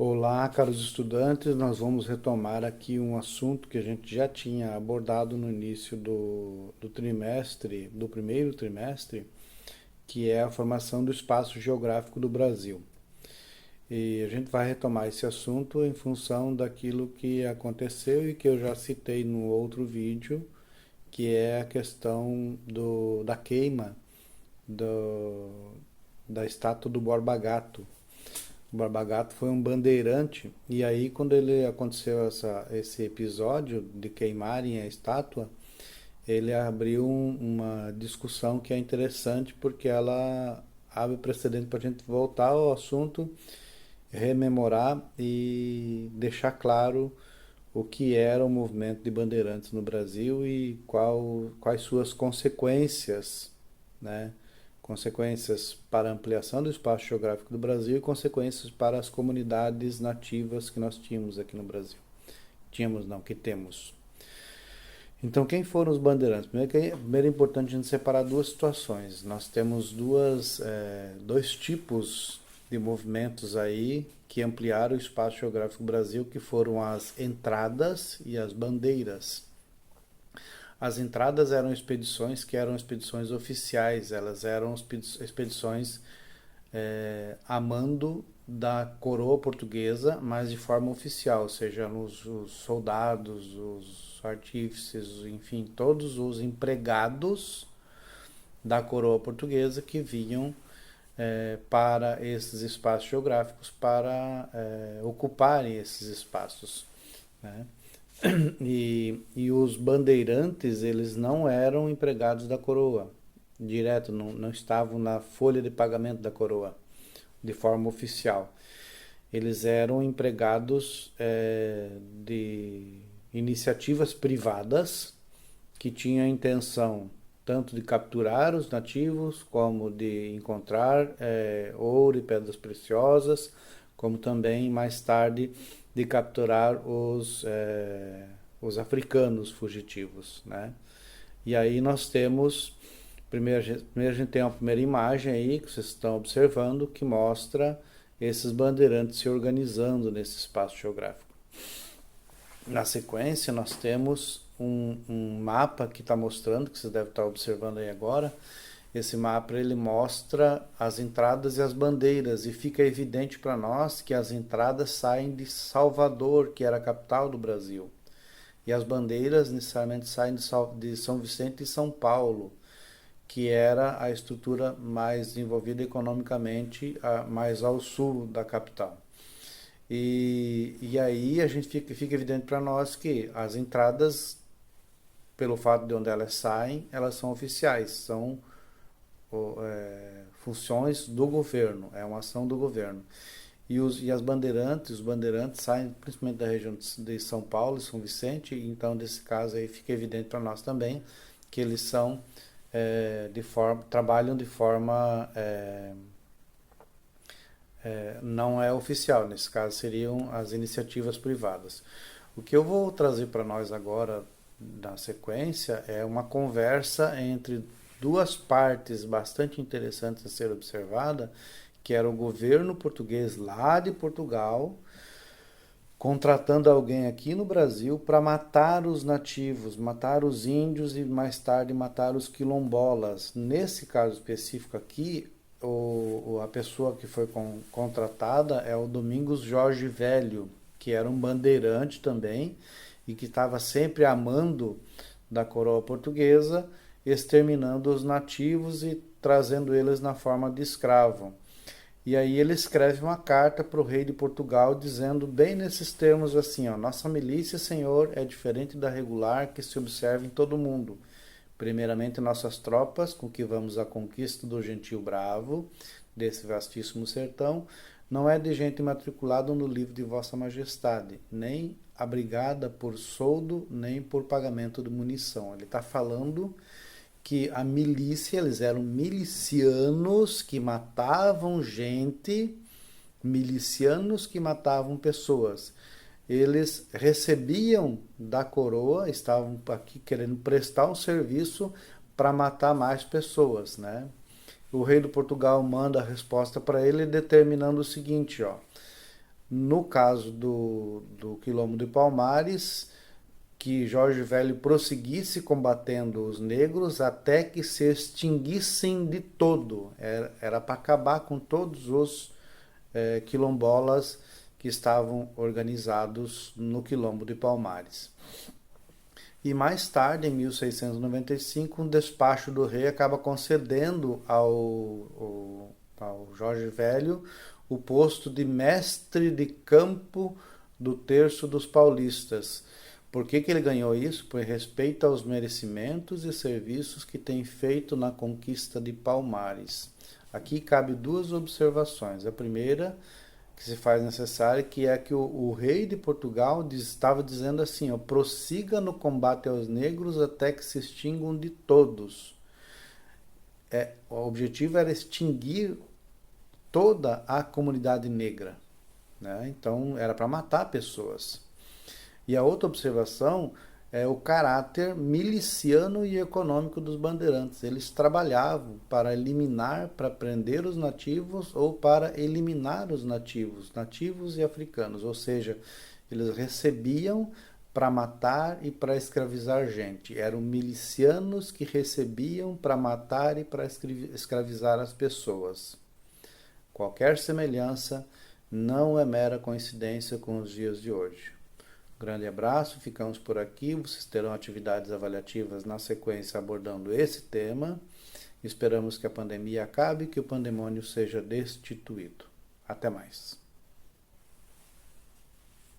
Olá, caros estudantes, nós vamos retomar aqui um assunto que a gente já tinha abordado no início do trimestre, do primeiro trimestre, que é a formação do espaço geográfico do Brasil. E a gente vai retomar esse assunto em função daquilo que aconteceu e que eu já citei no outro vídeo, que é a questão da queima do, da estátua do Borba Gato. O Borba Gato foi um bandeirante, e aí quando ele aconteceu esse episódio de queimarem a estátua, ele abriu uma discussão que é interessante porque ela abre precedente para a gente voltar ao assunto, rememorar e deixar claro o que era o movimento de bandeirantes no Brasil e quais suas consequências, né? Consequências para a ampliação do espaço geográfico do Brasil e consequências para as comunidades nativas que nós tínhamos aqui no Brasil. Tínhamos, não, que temos. Então, quem foram os bandeirantes? Primeiro é importante a gente separar duas situações. Nós temos dois tipos de movimentos aí que ampliaram o espaço geográfico do Brasil, que foram as entradas e as bandeiras. As entradas eram expedições que eram expedições oficiais, elas eram expedições a mando da coroa portuguesa, mas de forma oficial, ou seja, os soldados, os artífices, enfim, todos os empregados da coroa portuguesa que vinham para esses espaços geográficos para ocuparem esses espaços, né? E os bandeirantes, eles não eram empregados da coroa, direto, não estavam na folha de pagamento da coroa, de forma oficial. Eles eram empregados de iniciativas privadas que tinham a intenção tanto de capturar os nativos, como de encontrar ouro e pedras preciosas, como também mais tarde de capturar os africanos fugitivos, né? E aí nós temos, primeiro a gente tem uma primeira imagem aí que vocês estão observando que mostra esses bandeirantes se organizando nesse espaço geográfico. Na sequência nós temos um mapa que está mostrando, que vocês devem estar observando aí agora. Esse mapa ele mostra as entradas e as bandeiras e fica evidente para nós que as entradas saem de Salvador, que era a capital do Brasil, e as bandeiras necessariamente saem de São Vicente e São Paulo, que era a estrutura mais desenvolvida economicamente, mais ao sul da capital. E aí a gente fica evidente para nós que as entradas, pelo fato de onde elas saem, elas são oficiais, são funções do governo, é uma ação do governo. E as bandeirantes, os bandeirantes saem principalmente da região de São Paulo e São Vicente, então nesse caso aí fica evidente para nós também que eles são trabalham de forma não é oficial, nesse caso seriam as iniciativas privadas. O que eu vou trazer para nós agora na sequência é uma conversa entre duas partes bastante interessantes a ser observada, que era o governo português lá de Portugal contratando alguém aqui no Brasil para matar os nativos, matar os índios e mais tarde matar os quilombolas. Nesse caso específico aqui, a pessoa que foi contratada é o Domingos Jorge Velho, que era um bandeirante também e que estava sempre amando da coroa portuguesa, exterminando os nativos e trazendo eles na forma de escravo. E aí ele escreve uma carta para o rei de Portugal dizendo bem nesses termos assim, ó, nossa milícia, senhor, é diferente da regular que se observa em todo o mundo. Primeiramente nossas tropas, com que vamos à conquista do gentil bravo, desse vastíssimo sertão, não é de gente matriculada no livro de vossa majestade, nem abrigada por soldo, nem por pagamento de munição. Ele está falando que a milícia, eles eram milicianos que matavam gente, milicianos que matavam pessoas. Eles recebiam da coroa, estavam aqui querendo prestar um serviço para matar mais pessoas, né? O rei do Portugal manda a resposta para ele determinando o seguinte, ó: No caso do Quilombo de Palmares, que Jorge Velho prosseguisse combatendo os negros até que se extinguissem de todo. Era para acabar com todos os quilombolas que estavam organizados no Quilombo de Palmares. E mais tarde, em 1695, um despacho do rei acaba concedendo ao Jorge Velho o posto de mestre de campo do terço dos paulistas. Por que ele ganhou isso? Por respeito aos merecimentos e serviços que tem feito na conquista de Palmares. Aqui cabe duas observações. A primeira, que se faz necessária, que é que o rei de Portugal estava dizendo assim, ó, prossiga no combate aos negros até que se extingam de todos. O objetivo era extinguir toda a comunidade negra, né? Então era para matar pessoas. E a outra observação é o caráter miliciano e econômico dos bandeirantes. Eles trabalhavam para eliminar, para prender os nativos ou para eliminar os nativos e africanos. Ou seja, eles recebiam para matar e para escravizar gente. Eram milicianos que recebiam para matar e para escravizar as pessoas. Qualquer semelhança não é mera coincidência com os dias de hoje. Grande abraço, ficamos por aqui. Vocês terão atividades avaliativas na sequência abordando esse tema. Esperamos que a pandemia acabe e que o pandemônio seja destituído. Até mais.